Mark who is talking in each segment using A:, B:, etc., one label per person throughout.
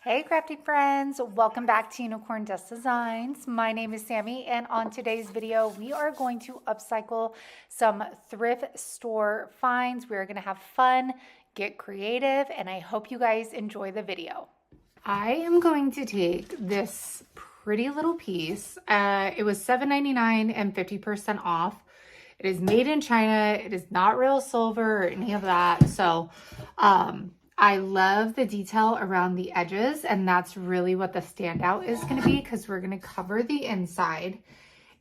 A: Hey crafty friends, welcome back to Unicorn Dust Designs. My name is Sammy, and on today's video we are going to upcycle some thrift store finds. We're going to have fun, get creative, and I hope you guys enjoy the video. I am going to take this pretty little piece. It was $7.99 and 50% off. It is made in China. It is not real silver or any of that. So I love the detail around the edges, and that's really what the standout is going to be, because we're going to cover the inside.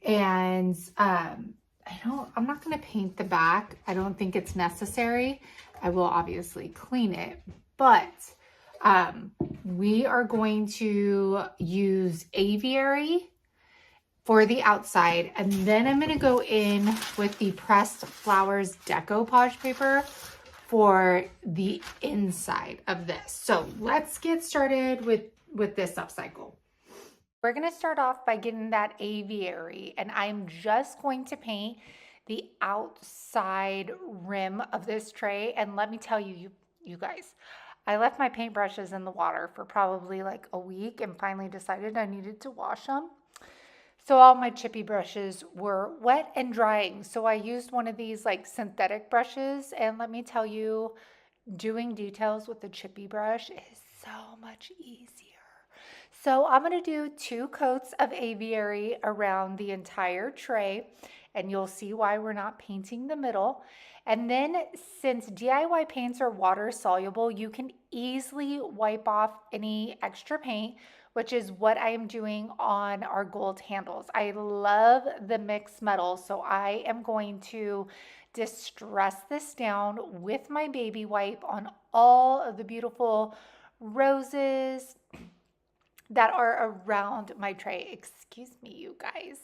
A: And I'm not going to paint the back. I don't think it's necessary. I will obviously clean it, but we are going to use aviary for the outside, and then I'm going to go in with the pressed flowers decoupage paper for the inside of this. So let's get started with this upcycle. We're going to start off by getting that aviary, and I'm just going to paint the outside rim of this tray. And let me tell you, you guys, I left my paintbrushes in the water for probably like a week and finally decided I needed to wash them. So all my chippy brushes were wet and drying. So I used one of these like synthetic brushes, and let me tell you, doing details with the chippy brush is so much easier. So I'm going to do 2 coats of aviary around the entire tray, and you'll see why we're not painting the middle. And then, since DIY paints are water soluble, you can easily wipe off any extra paint, which is what I am doing on our gold handles. I love the mixed metal, so I am going to distress this down with my baby wipe on all of the beautiful roses that are around my tray. Excuse me, you guys.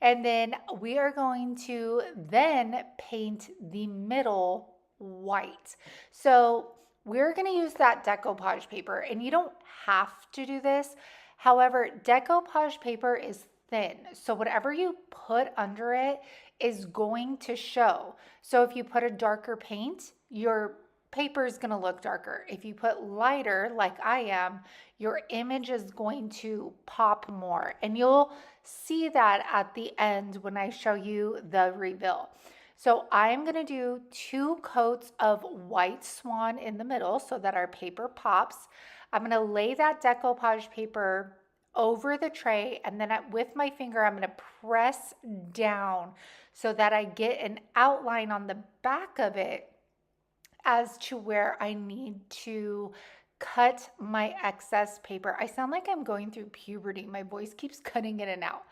A: And then we are going to then paint the middle white. So we're going to use that decoupage paper, and you don't have to do this. However, decoupage paper is thin, so whatever you put under it is going to show. So if you put a darker paint, your paper is going to look darker. If you put lighter, like I am, your image is going to pop more, and you'll see that at the end when I show you the reveal. So I'm going to do 2 coats of white swan in the middle so that our paper pops. I'm going to lay that decoupage paper over the tray, and then with my finger I'm going to press down so that I get an outline on the back of it as to where I need to cut my excess paper. I sound like I'm going through puberty. My voice keeps cutting in and out.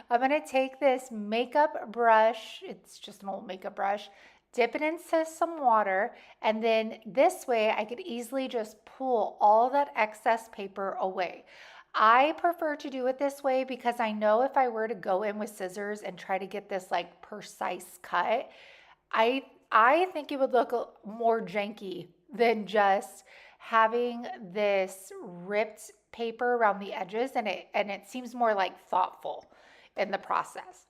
A: I'm going to take this makeup brush. It's just an old makeup brush. Dip it into some water, and then this way I could easily just pull all that excess paper away. I prefer to do it this way because I know if I were to go in with scissors and try to get this like precise cut, I think it would look more janky than just having this ripped paper around the edges, and it seems more like thoughtful in the process.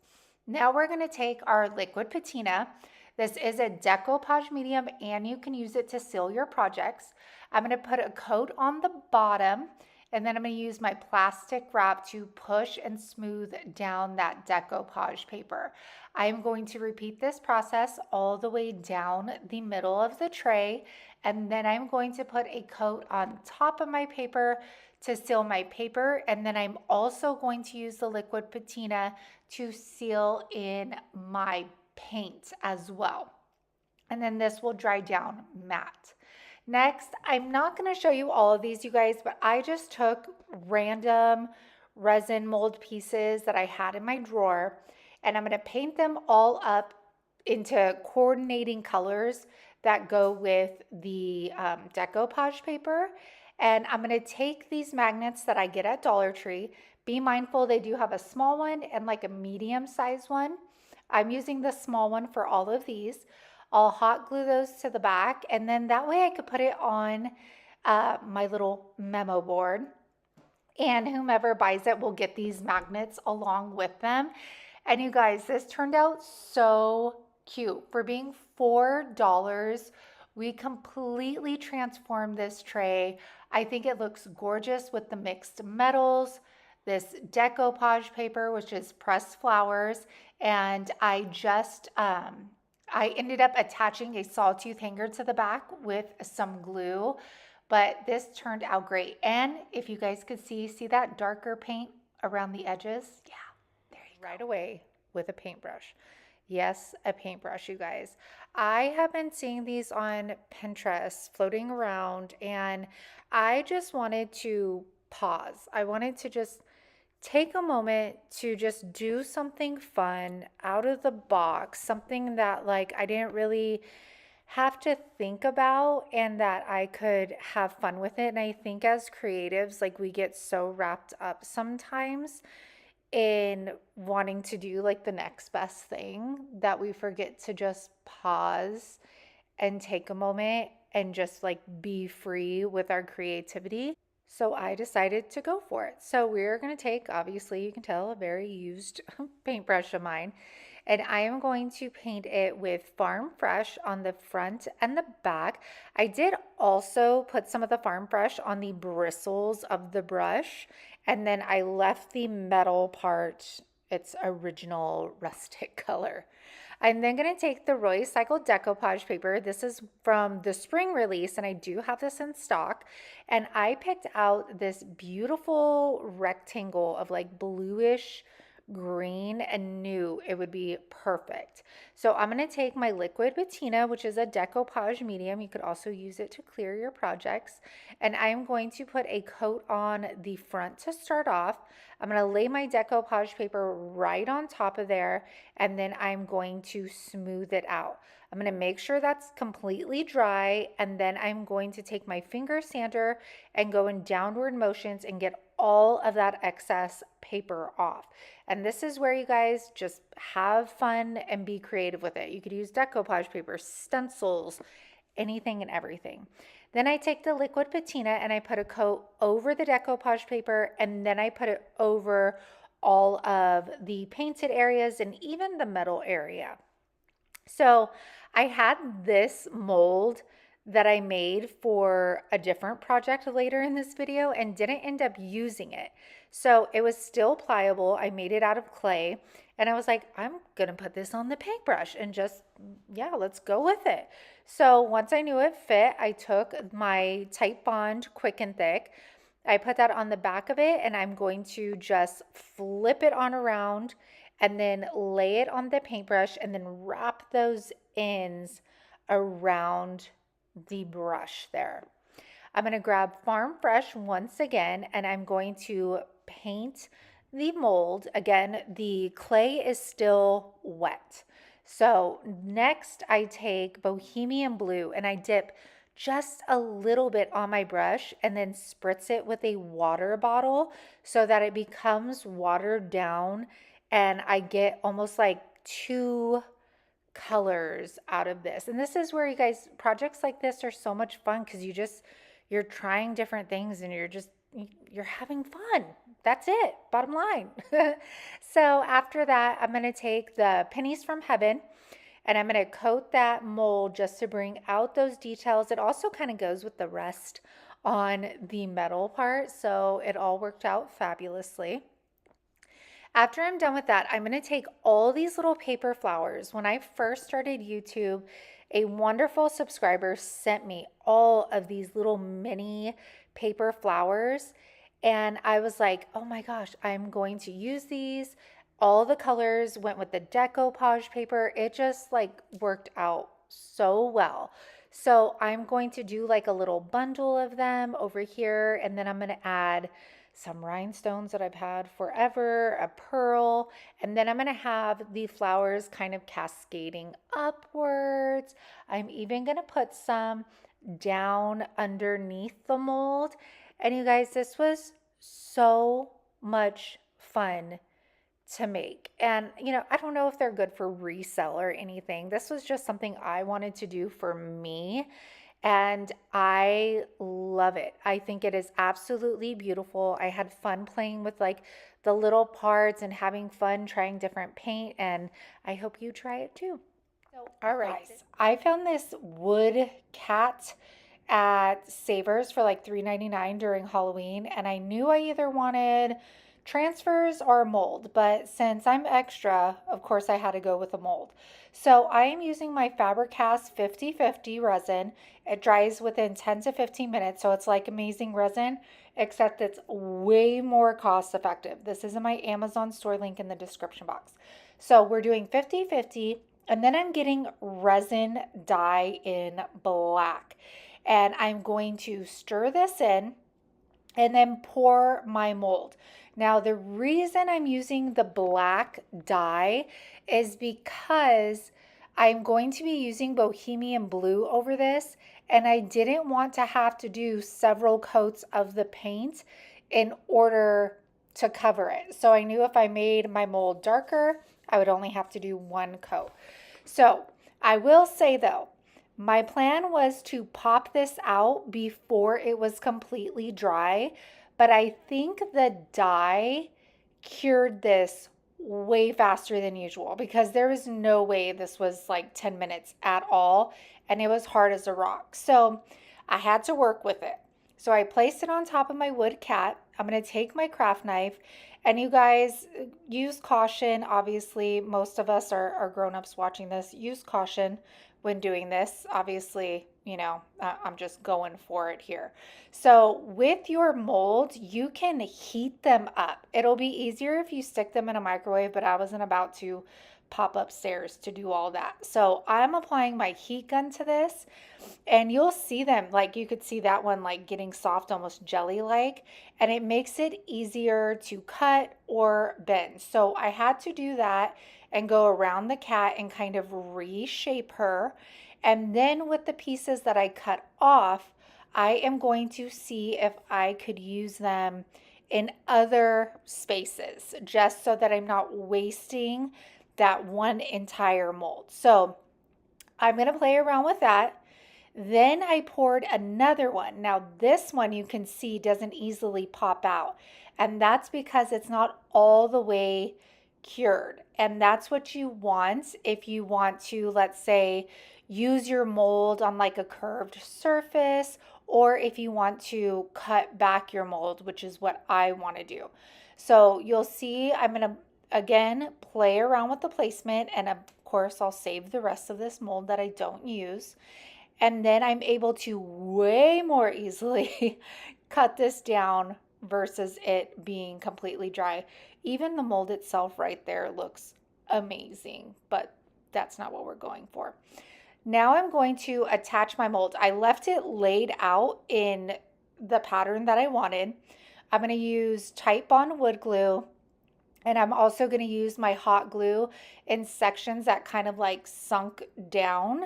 A: Now we're going to take our liquid patina. This is a decoupage medium, and you can use it to seal your projects. I'm going to put a coat on the bottom, and then I'm going to use my plastic wrap to push and smooth down that decoupage paper. I am going to repeat this process all the way down the middle of the tray, and then I'm going to put a coat on top of my paper to seal my paper, and then I'm also going to use the liquid patina to seal in my paint as well. And then this will dry down matte. Next, I'm not going to show you all of these, you guys, but I just took random resin mold pieces that I had in my drawer, and I'm going to paint them all up into coordinating colors that go with the decoupage paper. And I'm going to take these magnets that I get at Dollar Tree. Be mindful, they do have a small one and like a medium size one. I'm using the small one for all of these. I'll hot glue those to the back, and then that way I could put it on my little memo board, and whomever buys it will get these magnets along with them. And you guys, this turned out so cute. For being $4 We completely transformed this tray. I think it looks gorgeous with the mixed metals, this decoupage paper, which is pressed flowers, and I ended up attaching a sawtooth hanger to the back with some glue, but this turned out great. And if you guys could see that darker paint around the edges? Yeah, there you go. Right away with a paintbrush. Yes, a paintbrush, you guys. I have been seeing these on Pinterest floating around, and I just wanted to pause. I wanted to just take a moment to just do something fun out of the box, something that like I didn't really have to think about and that I could have fun with it. And I think as creatives, like we get so wrapped up sometimes in wanting to do like the next best thing that we forget to just pause and take a moment and just like be free with our creativity. So I decided to go for it. So we're going to take, obviously, you can tell, a very used paintbrush of mine. And I am going to paint it with Farm Fresh on the front and the back. I did also put some of the Farm Fresh on the bristles of the brush. And then I left the metal part its original rustic color. I'm then going to take the recycled decoupage paper. This is from the spring release, and I do have this in stock. And I picked out this beautiful rectangle of like bluish green and knew it would be perfect. So I'm going to take my liquid patina, which is a decoupage medium. You could also use it to clear your projects. And I'm going to put a coat on the front to start off. I'm going to lay my decoupage paper right on top of there, and then I'm going to smooth it out. I'm going to make sure that's completely dry, and then I'm going to take my finger sander and go in downward motions and get all of that excess paper off. And this is where you guys just have fun and be creative with it. You could use decoupage paper, stencils, anything and everything. Then I take the liquid patina and I put a coat over the decoupage paper, and then I put it over all of the painted areas and even the metal area. So I had this mold that I made for a different project later in this video and didn't end up using it. So it was still pliable. I made it out of clay, and I was like, I'm gonna put this on the paintbrush and just, yeah, let's go with it. So once I knew it fit, I took my Type Bond Quick and Thick. I put that on the back of it, and I'm going to just flip it on around and then lay it on the paintbrush and then wrap those ends around the brush there. I'm going to grab Farm Fresh once again, and I'm going to paint the mold. Again, the clay is still wet. So next I take Bohemian Blue and I dip just a little bit on my brush and then spritz it with a water bottle so that it becomes watered down, and I get almost like two colors out of this. And this is where you guys, projects like this are so much fun because you're trying different things and you're having fun. That's it, bottom line. So after that, I'm going to take the Pennies from Heaven and I'm going to coat that mold just to bring out those details. It also kind of goes with the rest on the metal part, so it all worked out fabulously. After I'm done with that, I'm going to take all these little paper flowers. When I first started YouTube, a wonderful subscriber sent me all of these little mini paper flowers, and I was like, oh my gosh, I'm going to use these. All the colors went with the decoupage paper. It just like worked out so well. So I'm going to do like a little bundle of them over here, and then I'm going to add some rhinestones that I've had forever, a pearl, and then I'm going to have the flowers kind of cascading upwards. I'm even going to put some down underneath the mold. And you guys, this was so much fun to make. And, you know, I don't know if they're good for resell or anything. This was just something I wanted to do for me. And I love it. I think it is absolutely beautiful. I had fun playing with like the little parts and having fun trying different paint, and I hope you try it too. All right, I found this wood cat at Savers for like $3.99 during Halloween, and I knew I either wanted transfers or mold, but since I'm extra, of course I had to go with a mold. So I am using my Faber-Cast 50/50 resin. It dries within 10 to 15 minutes, so it's like amazing resin, except it's way more cost effective. This is in my Amazon store, link in the description box. So we're doing 50/50. And then I'm getting resin dye in black. And I'm going to stir this in and then pour my mold. Now, the reason I'm using the black dye is because I'm going to be using Bohemian Blue over this, and I didn't want to have to do several coats of the paint in order to cover it. So I knew if I made my mold darker, I would only have to do one coat. So I will say though, my plan was to pop this out before it was completely dry, but I think the dye cured this way faster than usual because there was no way this was like 10 minutes at all, and it was hard as a rock. So I had to work with it. So I placed it on top of my wood cat. I'm going to take my craft knife, and you guys use caution. Obviously, most of us are grown-ups watching this. Use caution when doing this. Obviously, I'm just going for it here. So with your molds, you can heat them up. It'll be easier if you stick them in a microwave, but I wasn't about to pop upstairs to do all that. So I'm applying my heat gun to this, and you'll see them, like you could see that one like getting soft, almost jelly-like, and it makes it easier to cut or bend. So I had to do that and go around the cat and kind of reshape her. And then with the pieces that I cut off, I am going to see if I could use them in other spaces, just so that I'm not wasting that one entire mold. So I'm going to play around with that. Then I poured another one. Now this one you can see doesn't easily pop out, and that's because it's not all the way cured. And that's what you want if you want to, let's say, use your mold on like a curved surface, or if you want to cut back your mold, which is what I want to do. So you'll see I'm going to again play around with the placement, and of course I'll save the rest of this mold that I don't use. And then I'm able to way more easily cut this down versus it being completely dry. Even the mold itself right there looks amazing, but that's not what we're going for. Now I'm going to attach my mold. I left it laid out in the pattern that I wanted. I'm going to use Titebond wood glue, and I'm also going to use my hot glue in sections that kind of like sunk down.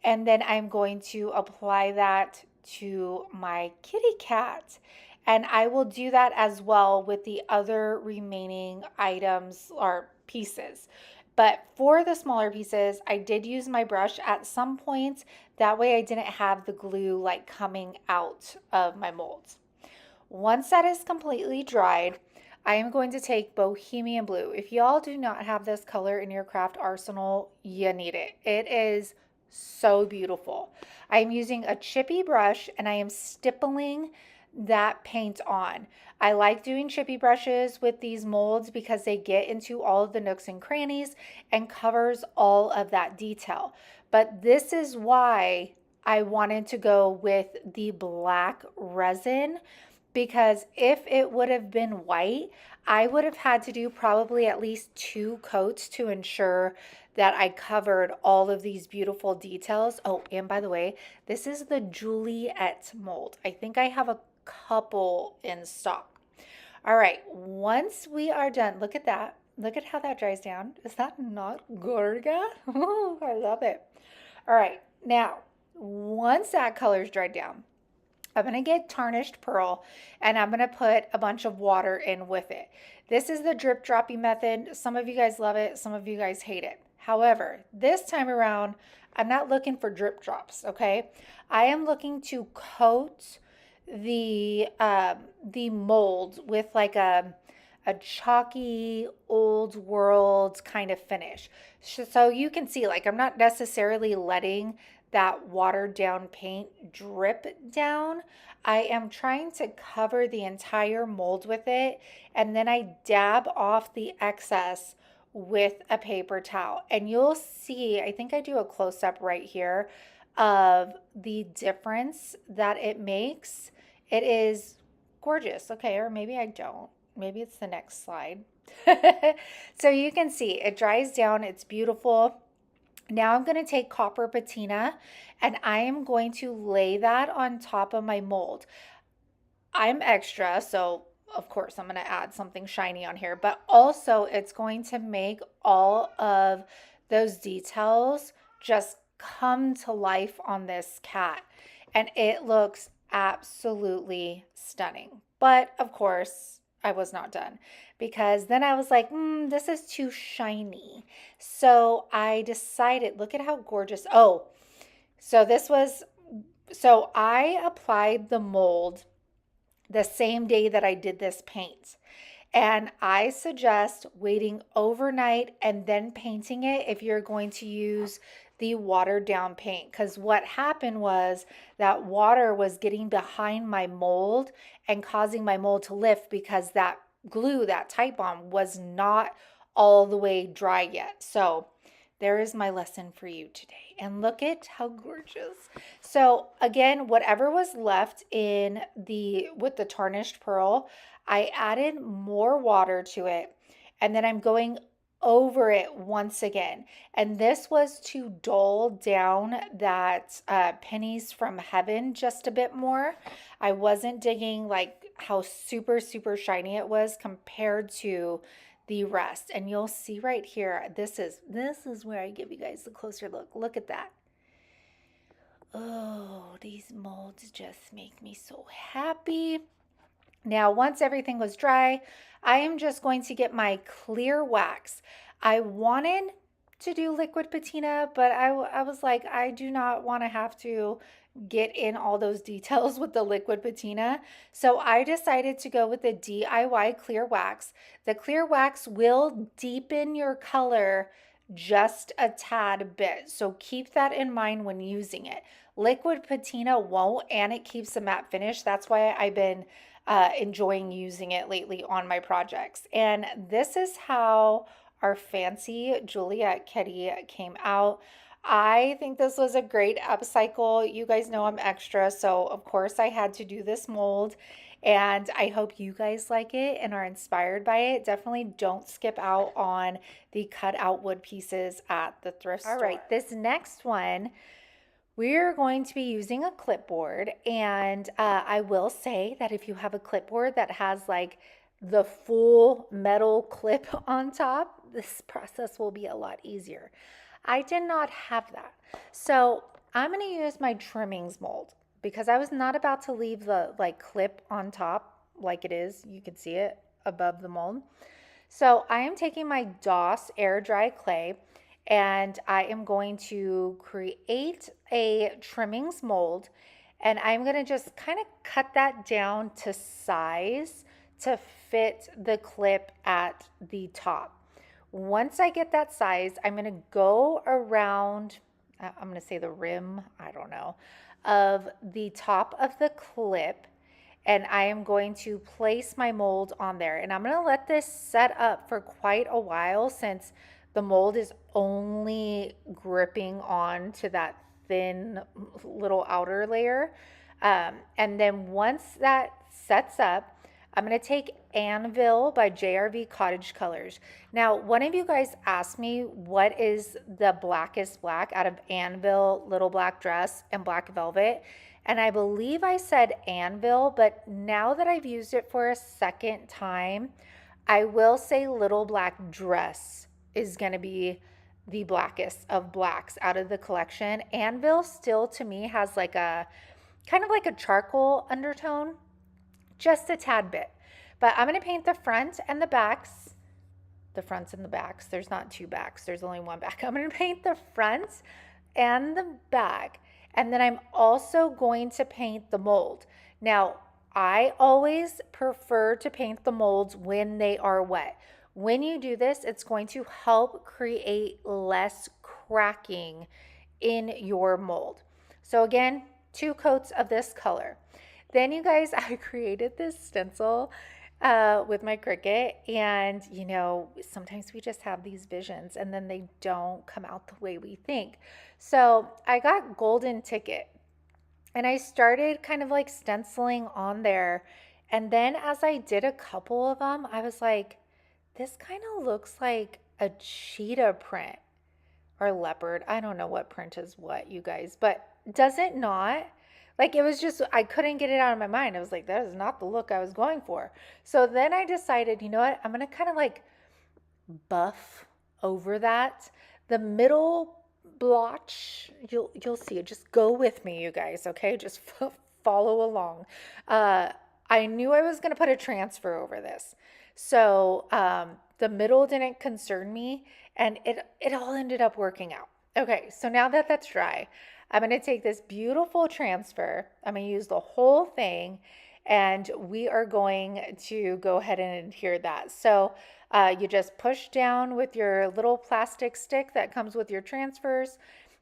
A: And then I'm going to apply that to my kitty cat. And I will do that as well with the other remaining items or pieces. But for the smaller pieces, I did use my brush at some points. That way I didn't have the glue like coming out of my molds. Once that is completely dried, I am going to take Bohemian Blue. If y'all do not have this color in your craft arsenal, you need it. It is so beautiful. I'm using a chippy brush, and I am stippling that paint on. I like doing chippy brushes with these molds because they get into all of the nooks and crannies and covers all of that detail. But this is why I wanted to go with the black resin, because if it would have been white, I would have had to do probably at least 2 coats to ensure that I covered all of these beautiful details. Oh, and by the way, this is the Juliet mold. I think I have a couple in stock. All right, once we are done, look at that. Look at how that dries down. Is that not gorgeous? I love it. All right, now, once that color's dried down, I'm going to get tarnished pearl, and I'm going to put a bunch of water in with it. This is the drip dropping method. Some of you guys love it. Some of you guys hate it. However, this time around, I'm not looking for drip drops, okay? I am looking to coat the mold with like a a chalky, old world kind of finish. So you can see, like, I'm not necessarily letting that watered down paint drip down. I am trying to cover the entire mold with it, and then I dab off the excess with a paper towel. And you'll see, I think I do a close-up right here of the difference that it makes. It is gorgeous. Okay, or maybe I don't. Maybe it's the next slide. So you can see it dries down. It's beautiful. Now I'm going to take copper patina and I am going to lay that on top of my mold. I'm extra, so of course I'm going to add something shiny on here, but also it's going to make all of those details just come to life on this cat. And it looks absolutely stunning. But of course, I was not done because then I was like, this is too shiny. So I decided, look at how gorgeous. Oh, so I applied the mold the same day that I did this paint. And I suggest waiting overnight and then painting it if you're going to use the watered down paint. Because what happened was that water was getting behind my mold and causing my mold to lift because that glue, that Tite Bond, was not all the way dry yet. So there is my lesson for you today. And look at how gorgeous. So again, whatever was left in with the tarnished pearl, I added more water to it, and then I'm going over it once again. And this was to dull down that pennies from heaven just a bit more. I wasn't digging like how super, super shiny it was compared to the rest. And you'll see right here, this is where I give you guys the closer look. Look at that. Oh, these molds just make me so happy. Now, once everything was dry, I am just going to get my clear wax. I wanted to do liquid patina, but I was like, I do not want to have to get in all those details with the liquid patina. So I decided to go with the DIY clear wax. The clear wax will deepen your color just a tad bit. So keep that in mind when using it. Liquid patina won't, and it keeps a matte finish. That's why I've been enjoying using it lately on my projects. And this is how our fancy Juliet kitty came out. I think this was a great upcycle. You guys know I'm extra, so of course I had to do this mold. And I hope you guys like it and are inspired by it. Definitely don't skip out on the cut out wood pieces at the thrift store. All right, this next one, we're going to be using a clipboard, and I will say that if you have a clipboard that has like the full metal clip on top, this process will be a lot easier. I did not have that. So I'm going to use my trimmings mold because I was not about to leave the like clip on top like it is. You can see it above the mold. So I am taking my DOS air dry clay, and I am going to create a trimmings mold, and I'm going to just kind of cut that down to size to fit the clip at the top. Once I get that size, I'm going to go around, I'm going to say the rim, I don't know, of the top of the clip, and I am going to place my mold on there. And I'm going to let this set up for quite a while since the mold is only gripping on to that thin little outer layer. And then once that sets up, I'm going to take Anvil by JRV Cottage Colors. Now, one of you guys asked me what is the blackest black out of Anvil, Little Black Dress, and Black Velvet. And I believe I said Anvil, but now that I've used it for a second time, I will say Little Black Dress is going to be the blackest of blacks out of the collection. Anvil still to me has like a kind of like a charcoal undertone, just a tad bit. But I'm going to paint the front and the backs. The fronts and the backs. There's not two backs. There's only one back. I'm going to paint the front and the back. And then I'm also going to paint the mold. Now, I always prefer to paint the molds when they are wet. When you do this, it's going to help create less cracking in your mold. So again, 2 coats of this color. Then you guys, I created this stencil with my Cricut, and you know, sometimes we just have these visions and then they don't come out the way we think. So I got golden ticket and I started kind of like stenciling on there. And then as I did a couple of them, I was like, this kind of looks like a cheetah print or leopard. I don't know what print is what, you guys, but does it not? Like it was just, I couldn't get it out of my mind. I was like, that is not the look I was going for. So then I decided, you know what? I'm going to kind of like buff over that. The middle blotch, you'll see it. Just go with me, you guys, okay? Just follow along. I knew I was going to put a transfer over this. So the middle didn't concern me, and it all ended up working out. Okay, so now that that's dry, I'm going to take this beautiful transfer. I'm going to use the whole thing, and we are going to go ahead and adhere that. So you just push down with your little plastic stick that comes with your transfers,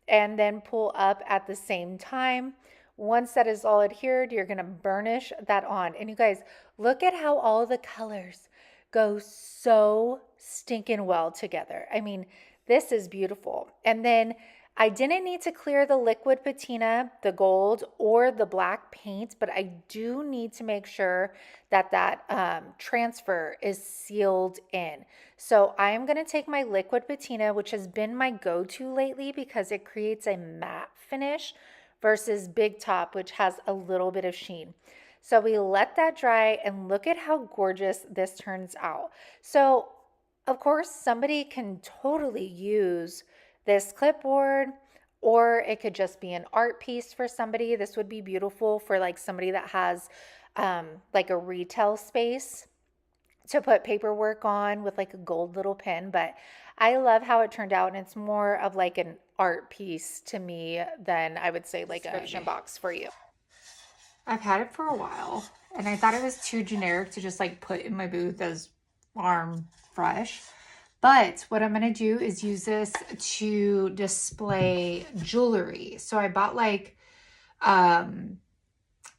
A: and then pull up at the same time. Once that is all adhered, you're going to burnish that on. And you guys, look at how all the colors go so stinking well together. I mean, this is beautiful. And then I didn't need to clear the liquid patina, the gold, or the black paint, but I do need to make sure that that transfer is sealed in. So I am going to take my liquid patina, which has been my go-to lately because it creates a matte finish versus Big Top, which has a little bit of sheen. So we let that dry, and look at how gorgeous this turns out. So of course, somebody can totally use this clipboard, or it could just be an art piece for somebody. This would be beautiful for like somebody that has like a retail space to put paperwork on with like a gold little pen. But I love how it turned out, and it's more of like an art piece to me than I would say like a subscription box for you. I've had it for a while, and I thought it was too generic to just like put in my booth as farm fresh. But what I'm going to do is use this to display jewelry. So I bought like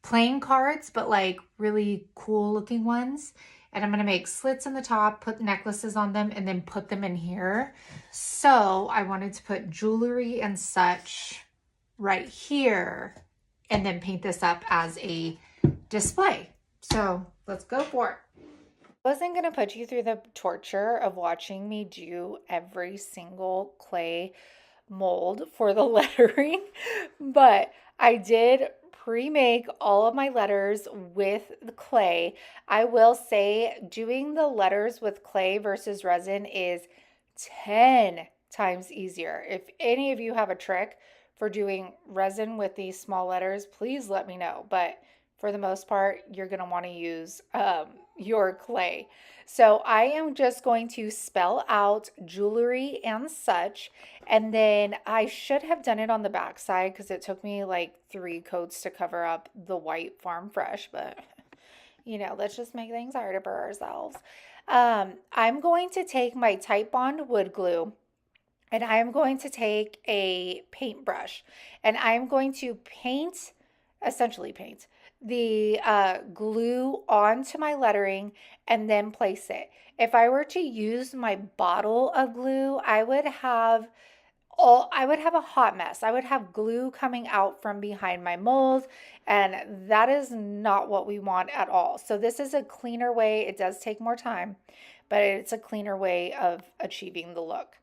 A: playing cards, but like really cool looking ones. And I'm going to make slits in the top, put necklaces on them, and then put them in here. So I wanted to put jewelry and such right here, and then paint this up as a display. So let's go for it. I wasn't going to put you through the torture of watching me do every single clay mold for the lettering, but I did pre-make all of my letters with the clay. I will say doing the letters with clay versus resin is 10 times easier. If any of you have a trick for doing resin with these small letters, please let me know. But for the most part, you're going to want to use your clay. So I am just going to spell out jewelry and such. And then I should have done it on the back side because it took me like 3 coats to cover up the white Farm Fresh. But, you know, let's just make things harder for ourselves. I'm going to take my Type Bond wood glue, and I'm going to take a paintbrush, and I'm going to essentially paint the glue onto my lettering and then place it. If I were to use my bottle of glue, I would have a hot mess. I would have glue coming out from behind my mold, and that is not what we want at all. So this is a cleaner way. It does take more time, but it's a cleaner way of achieving the look.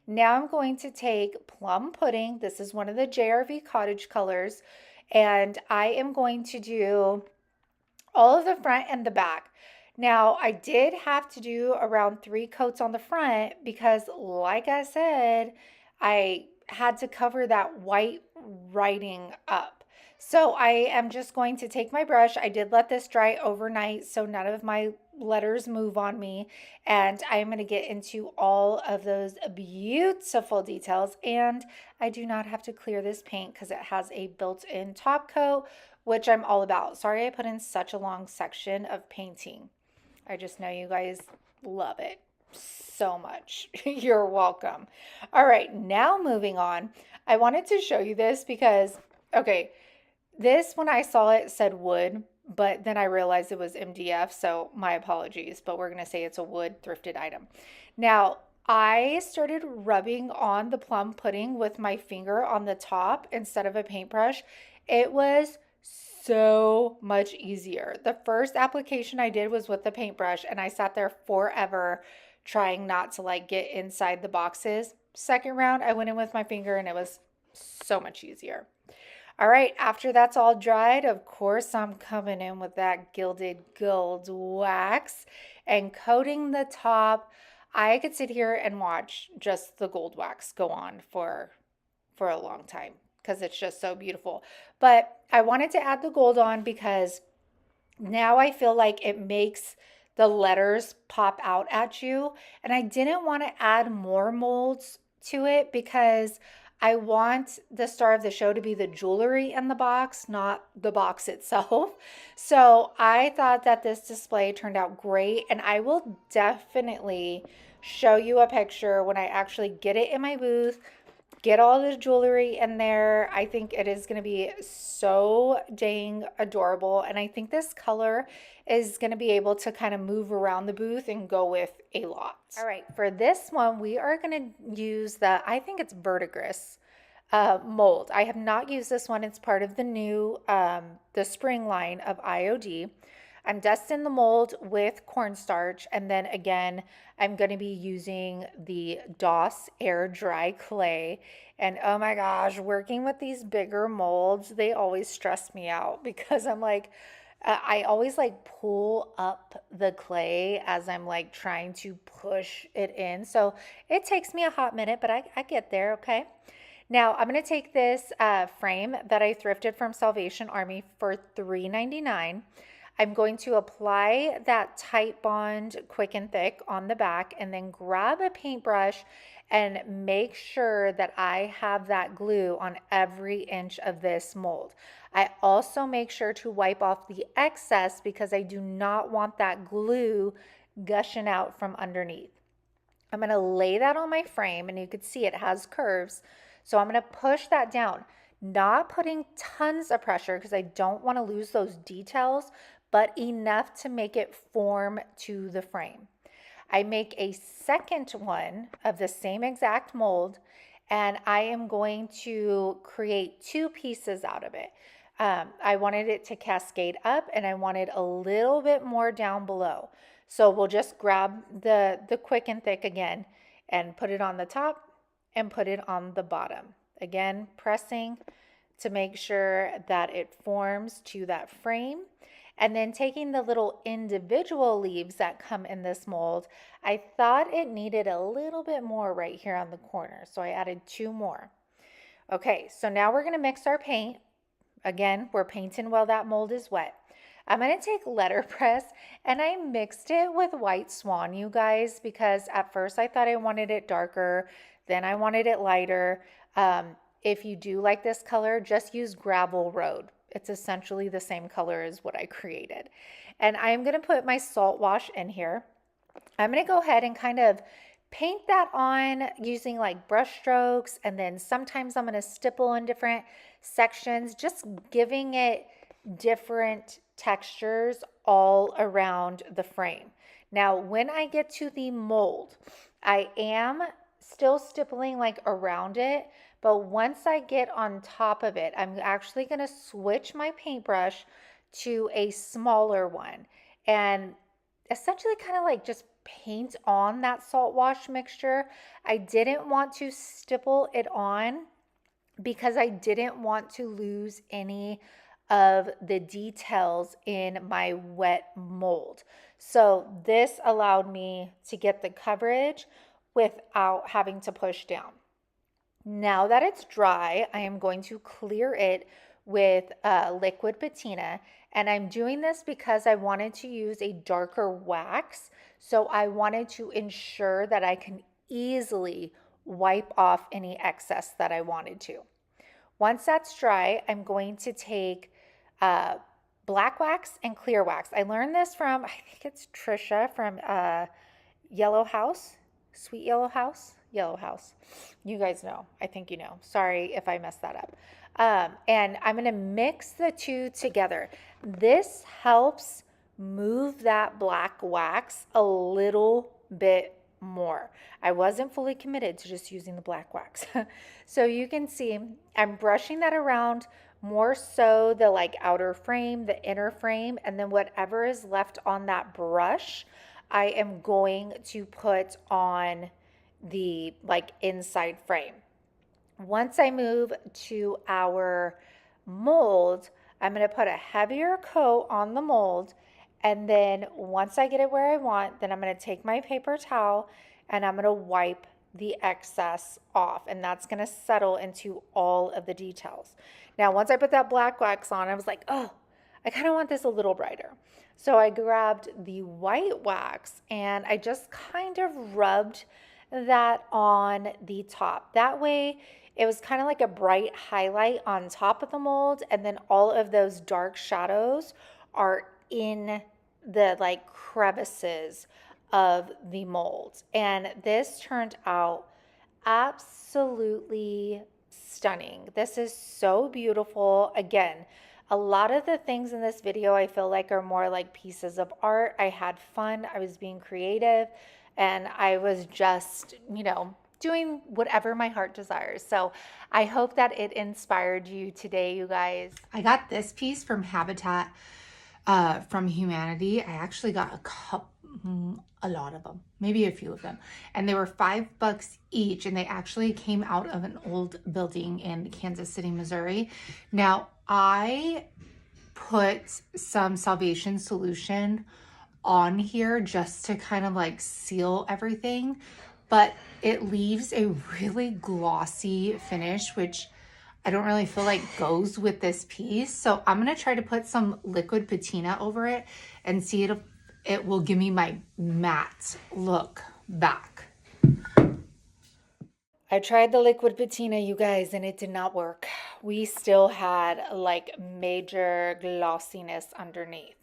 A: Now I'm going to take Plum Pudding. This is one of the JRV Cottage colors. And I am going to do all of the front and the back. Now, I did have to do around 3 coats on the front because, like I said, I had to cover that white writing up. So I am just going to take my brush. I did let this dry overnight, so none of my letters move on me, and I'm going to get into all of those beautiful details. And I do not have to clear this paint because it has a built-in top coat, which I'm all about. Sorry I put in such a long section of painting. I just know you guys love it so much. You're welcome. All right, now moving on. I wanted to show you this because, okay, this, when I saw it, said wood, but then I realized it was MDF, so my apologies, but we're going to say it's a wood thrifted item. Now, I started rubbing on the plum pudding with my finger on the top instead of a paintbrush. It was so much easier. The first application I did was with the paintbrush, and I sat there forever trying not to like get inside the boxes. Second round, I went in with my finger and it was so much easier. All right, after that's all dried, of course, I'm coming in with that gilded gold wax and coating the top. I could sit here and watch just the gold wax go on for a long time because it's just so beautiful. But I wanted to add the gold on because now I feel like it makes the letters pop out at you. And I didn't want to add more molds to it because I want the star of the show to be the jewelry in the box, not the box itself. So I thought that this display turned out great, and I will definitely show you a picture when I actually get it in my booth, get all the jewelry in there. I think it is going to be so dang adorable, and I think this color is going to be able to kind of move around the booth and go with a lot. All right, for this one, we are going to use I think it's verdigris mold. I have not used this one. It's part of the new, the spring line of IOD. I'm dusting the mold with cornstarch, and then again, I'm going to be using the DOS air dry clay. And oh my gosh, working with these bigger molds, they always stress me out because I'm like, I always like pull up the clay as I'm like trying to push it in. So it takes me a hot minute, but I get there, okay? Now I'm going to take this frame that I thrifted from Salvation Army for $3.99. I'm going to apply that Tight Bond Quick and Thick on the back and then grab a paintbrush and make sure that I have that glue on every inch of this mold. I also make sure to wipe off the excess because I do not want that glue gushing out from underneath. I'm going to lay that on my frame, and you can see it has curves. So I'm going to push that down, not putting tons of pressure because I don't want to lose those details, but enough to make it form to the frame. I make a second one of the same exact mold, and I am going to create two pieces out of it. I wanted it to cascade up, and I wanted a little bit more down below. So we'll just grab the Quick and Thick again and put it on the top and put it on the bottom. Again, pressing to make sure that it forms to that frame. And then taking the little individual leaves that come in this mold, I thought it needed a little bit more right here on the corner. So I added two more. Okay, so now we're going to mix our paint. Again, we're painting while that mold is wet. I'm going to take letterpress, and I mixed it with White Swan, you guys, because at first I thought I wanted it darker, then I wanted it lighter. If you do like this color, just use Gravel Road. It's essentially the same color as what I created. And I'm going to put my salt wash in here. I'm going to go ahead and kind of paint that on using like brush strokes, and then sometimes I'm going to stipple in different sections, just giving it different textures all around the frame. Now, when I get to the mold, I am still stippling like around it, but once I get on top of it, I'm actually going to switch my paintbrush to a smaller one and essentially kind of like just paint on that salt wash mixture. I didn't want to stipple it on because I didn't want to lose any of the details in my wet mold. So this allowed me to get the coverage without having to push down. Now that it's dry, I am going to clear it with liquid patina, And I'm doing this because I wanted to use a darker wax. So I wanted to ensure that I can easily wipe off any excess that I wanted to. Once that's dry, I'm going to take black wax and clear wax. I learned this from, I think it's Trisha from Yellow House, Sweet Yellow House, Yellow House. You guys know, I think you know. Sorry if I messed that up. And I'm gonna mix the two together. This helps move that black wax a little bit more. I wasn't fully committed to just using the black wax. So you can see I'm brushing that around more so the like outer frame, the inner frame, and then whatever is left on that brush, I am going to put on the like inside frame. Once I move to our mold, I'm going to put a heavier coat on the mold. And then once I get it where I want, then I'm going to take my paper towel and I'm going to wipe the excess off. And that's going to settle into all of the details. Now, once I put that black wax on, I was like, oh, I kind of want this a little brighter. So I grabbed the white wax and I just kind of rubbed that on the top. That way, it was kind of like a bright highlight on top of the mold, and then all of those dark shadows are in the like crevices of the mold. And this turned out absolutely stunning. This is so beautiful. Again, a lot of the things in this video I feel like are more like pieces of art. I had fun, I was being creative, and I was just, you know, doing whatever my heart desires. So I hope that it inspired you today, you guys.
B: I got this piece from Habitat from Humanity. I actually got a lot of them, maybe a few of them, and they were $5 each, and they actually came out of an old building in Kansas City, Missouri. Now I put some Salvation solution on here just to kind of like seal everything, but it leaves a really glossy finish, which I don't really feel like goes with this piece. So I'm going to try to put some liquid patina over it and see if it will give me my matte look back.
A: I tried the liquid patina, you guys, and it did not work. We still had like major glossiness underneath.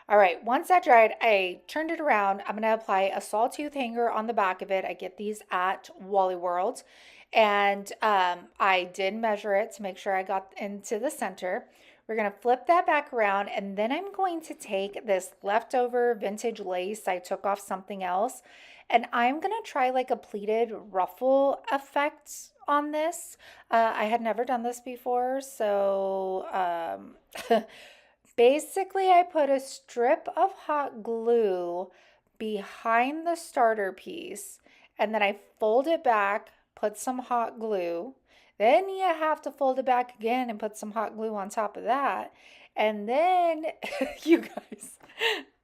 A: All right, once that dried, I turned it around. I'm gonna apply a sawtooth hanger on the back of it. I get these at Wally World. And I did measure it to make sure I got into the center. We're gonna flip that back around, and then I'm going to take this leftover vintage lace I took off something else, and I'm gonna try like a pleated ruffle effect on this. I had never done this before, so basically, I put a strip of hot glue behind the starter piece, and then I fold it back, put some hot glue. Then you have to fold it back again and put some hot glue on top of that. And then, you guys,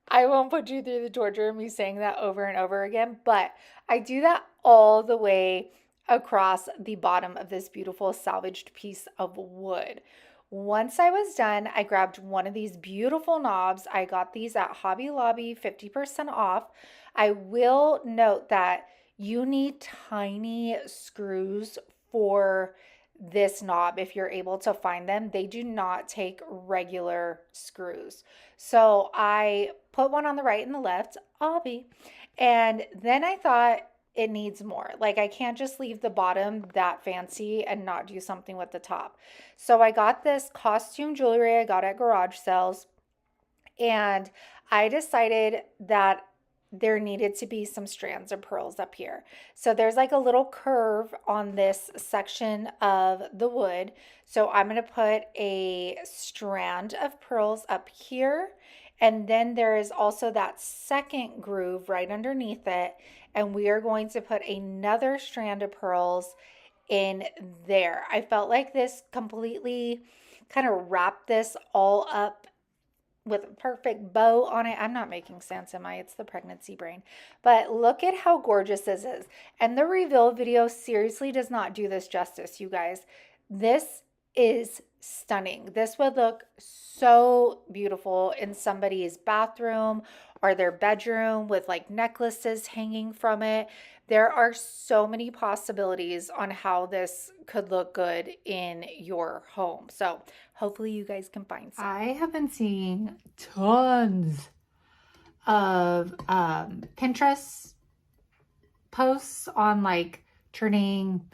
A: I won't put you through the torture of me saying that over and over again, but I do that all the way across the bottom of this beautiful salvaged piece of wood. Once I was done, I grabbed one of these beautiful knobs. I got these at Hobby Lobby, 50% off. I will note that you need tiny screws for this knob if you're able to find them. They do not take regular screws. So I put one on the right and the left, Hobby, and then I thought, it needs more. Like, I can't just leave the bottom that fancy and not do something with the top. So I got this costume jewelry I got at garage sales, and I decided that there needed to be some strands of pearls up here. So there's like a little curve on this section of the wood. So I'm going to put a strand of pearls up here. And then there is also that second groove right underneath it. And we are going to put another strand of pearls in there. I felt like this completely kind of wrapped this all up with a perfect bow on it. I'm not making sense, am I? It's the pregnancy brain. But look at how gorgeous this is. And the reveal video seriously does not do this justice, you guys. This is stunning. This would look so beautiful in somebody's bathroom or their bedroom with like necklaces hanging from it. There are so many possibilities on how this could look good in your home. So hopefully you guys can find some.
B: I have been seeing tons of Pinterest posts on like turning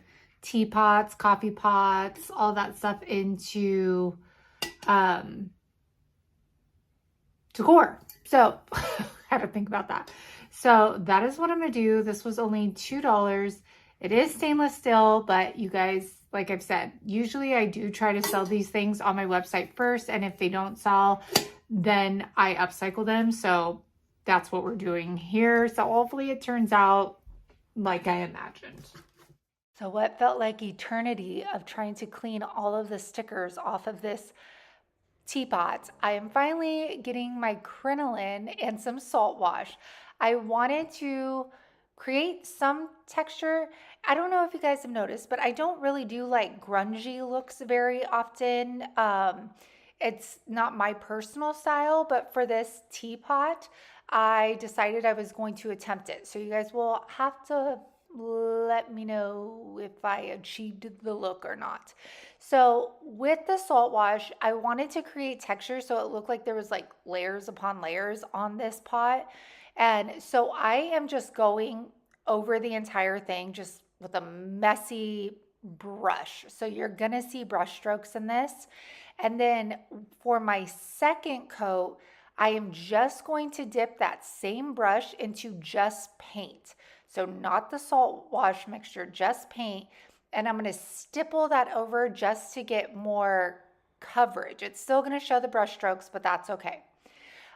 B: teapots, coffee pots, all that stuff into decor. So I had to think about that. So that is what I'm gonna do. This was only $2. It is stainless steel, but you guys, like I've said, usually I do try to sell these things on my website first, and if they don't sell, then I upcycle them. So that's what we're doing here. So hopefully it turns out like I imagined.
A: So what felt like eternity of trying to clean all of the stickers off of this teapot, I am finally getting my crinoline and some salt wash. I wanted to create some texture. I don't know if you guys have noticed, but I don't really do like grungy looks very often. It's not my personal style, but for this teapot, I decided I was going to attempt it. So you guys will have to let me know if I achieved the look or not. So with the salt wash, I wanted to create texture so it looked like there was like layers upon layers on this pot. And so I am just going over the entire thing just with a messy brush. So you're gonna see brush strokes in this. And then for my second coat, I am just going to dip that same brush into just paint. So not the salt wash mixture, just paint. And I'm going to stipple that over just to get more coverage. It's still going to show the brush strokes, but that's okay.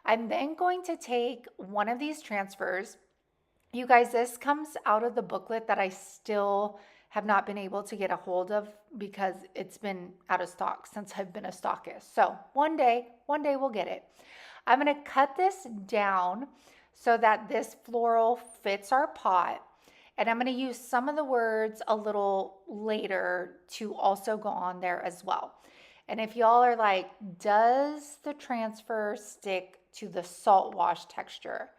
A: I'm then going to take one of these transfers. You guys, this comes out of the booklet that I still have not been able to get a hold of because it's been out of stock since I've been a stockist. So one day we'll get it. I'm going to cut this down so that this floral fits our pot. And I'm going to use some of the words a little later to also go on there as well. And if y'all are like, does the transfer stick to the salt wash texture?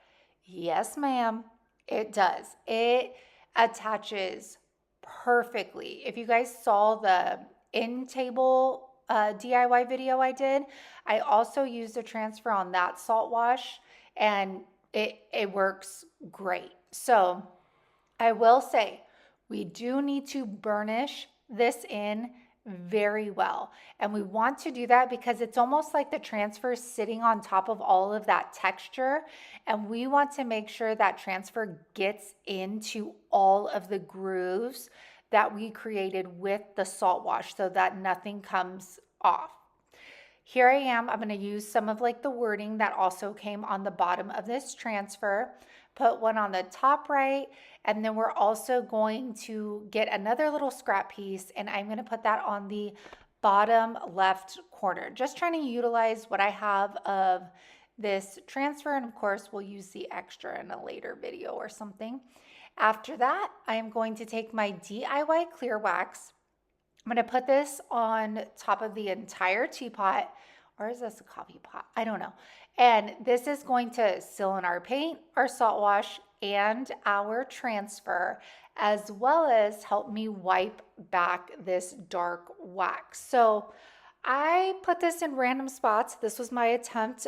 A: Yes, ma'am, it does. It attaches perfectly. If you guys saw the end table DIY video I did, I also used a transfer on that salt wash and it works great. So I will say we do need to burnish this in very well. And we want to do that because it's almost like the transfer sitting on top of all of that texture. And we want to make sure that transfer gets into all of the grooves that we created with the salt wash so that nothing comes off. Here I am. I'm going to use some of like the wording that also came on the bottom of this transfer, put one on the top right, and then we're also going to get another little scrap piece and I'm going to put that on the bottom left corner. Just trying to utilize what I have of this transfer, and of course we'll use the extra in a later video or something. After that, I am going to take my DIY clear wax. I'm going to put this on top of the entire teapot, or is this a coffee pot? I don't know. And this is going to seal in our paint, our salt wash, and our transfer, as well as help me wipe back this dark wax. So I put this in random spots. This was my attempt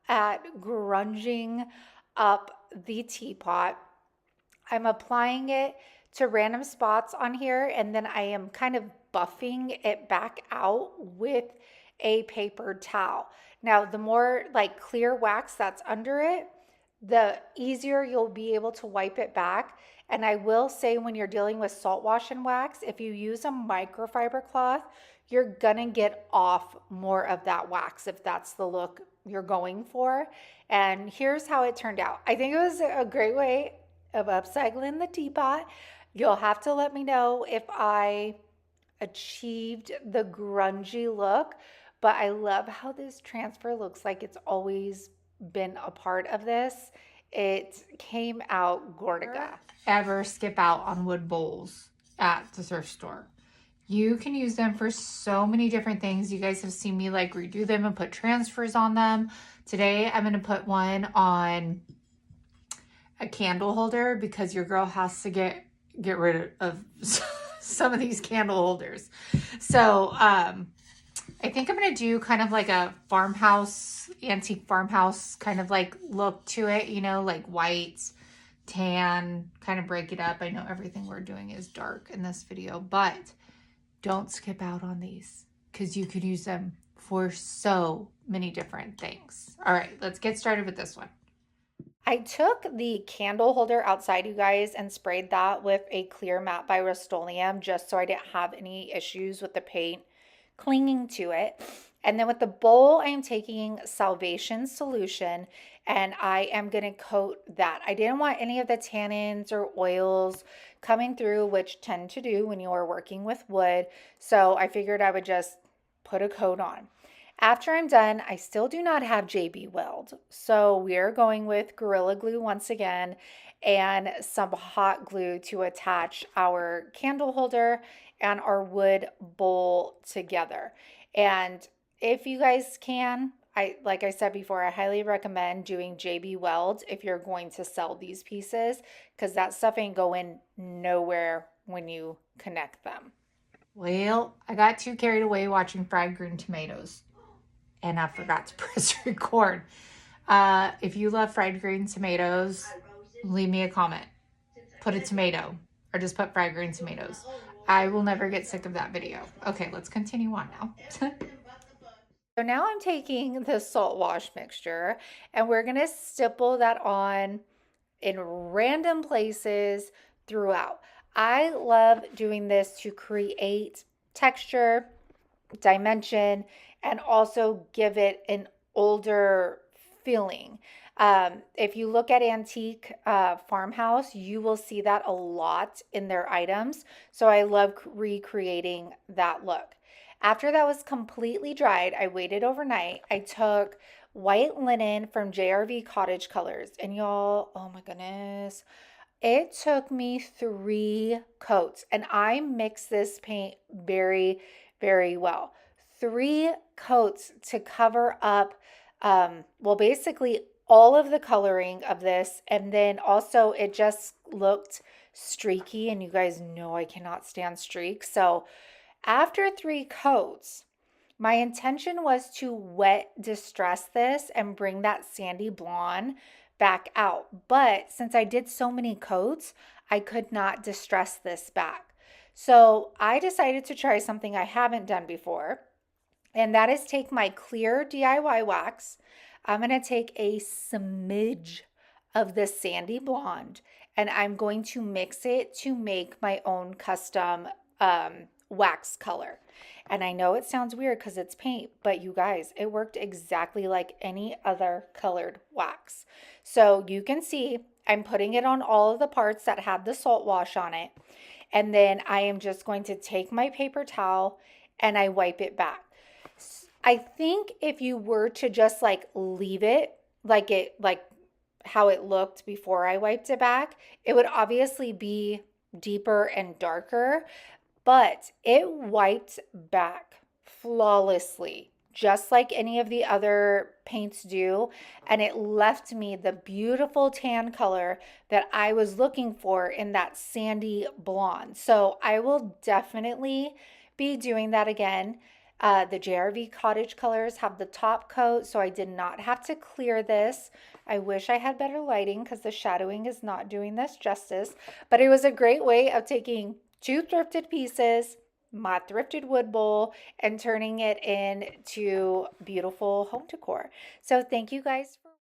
A: at grunging up the teapot. I'm applying it to random spots on here, and then I am kind of buffing it back out with a paper towel. Now, the more like clear wax that's under it, the easier you'll be able to wipe it back. And I will say, when you're dealing with salt wash and wax, if you use a microfiber cloth, you're gonna get off more of that wax if that's the look you're going for. And here's how it turned out. I think it was a great way of upcycling the teapot. You'll have to let me know if I achieved the grungy look, but I love how this transfer looks like it's always been a part of this. It came out gorgeous.
B: Ever skip out on wood bowls at the thrift store? You can use them for so many different things. You guys have seen me like redo them and put transfers on them. Today, I'm going to put one on a candle holder because your girl has to get rid of some of these candle holders. So, I think I'm going to do kind of like a farmhouse, antique farmhouse kind of like look to it, you know, like white, tan, kind of break it up. I know everything we're doing is dark in this video, but don't skip out on these because you could use them for so many different things. All right, let's get started with this one.
A: I took the candle holder outside, you guys, and sprayed that with a clear matte by Rust-Oleum just so I didn't have any issues with the paint clinging to it. And then with the bowl, I am taking Salvaged solution and I am going to coat that. I didn't want any of the tannins or oils coming through, which tend to do when you are working with wood. So I figured I would just put a coat on. After I'm done, I still do not have JB Weld. So we are going with Gorilla Glue once again and some hot glue to attach our candle holder and our wood bowl together. And if you guys can, like I said before, I highly recommend doing JB Weld if you're going to sell these pieces because that stuff ain't going nowhere when you connect them.
B: Well, I got too carried away watching fried green tomatoes and I forgot to press record. If you love fried green tomatoes, leave me a comment. Put a tomato or just put fried green tomatoes. I will never get sick of that video. Okay, let's continue on now.
A: So now I'm taking the salt wash mixture and we're going to stipple that on in random places throughout. I love doing this to create texture, dimension, and also give it an older feeling. If you look at antique Farmhouse, you will see that a lot in their items. So I love recreating that look. After that was completely dried, I waited overnight. I took white linen from JRV Cottage Colors. And y'all, oh my goodness, it took me 3 coats. And I mixed this paint very, very well. 3 coats to cover up, well, basically all of the coloring of this. And then also it just looked streaky. And you guys know I cannot stand streaks. So after 3 coats, my intention was to wet distress this and bring that sandy blonde back out. But since I did so many coats, I could not distress this back. So I decided to try something I haven't done before, and that is take my clear DIY wax. I'm going to take a smidge of the sandy blonde, and I'm going to mix it to make my own custom wax color. And I know it sounds weird because it's paint, but you guys, it worked exactly like any other colored wax. So you can see I'm putting it on all of the parts that had the salt wash on it. And then I am just going to take my paper towel and I wipe it back. I think if you were to just like leave it like how it looked before I wiped it back, it would obviously be deeper and darker. But it wiped back flawlessly, just like any of the other paints do. And it left me the beautiful tan color that I was looking for in that sandy blonde. So I will definitely be doing that again. The JRV Cottage Colors have the top coat, so I did not have to clear this. I wish I had better lighting because the shadowing is not doing this justice. But it was a great way of taking 2 thrifted pieces, my thrifted wood bowl, and turning it into beautiful home decor. So thank you guys.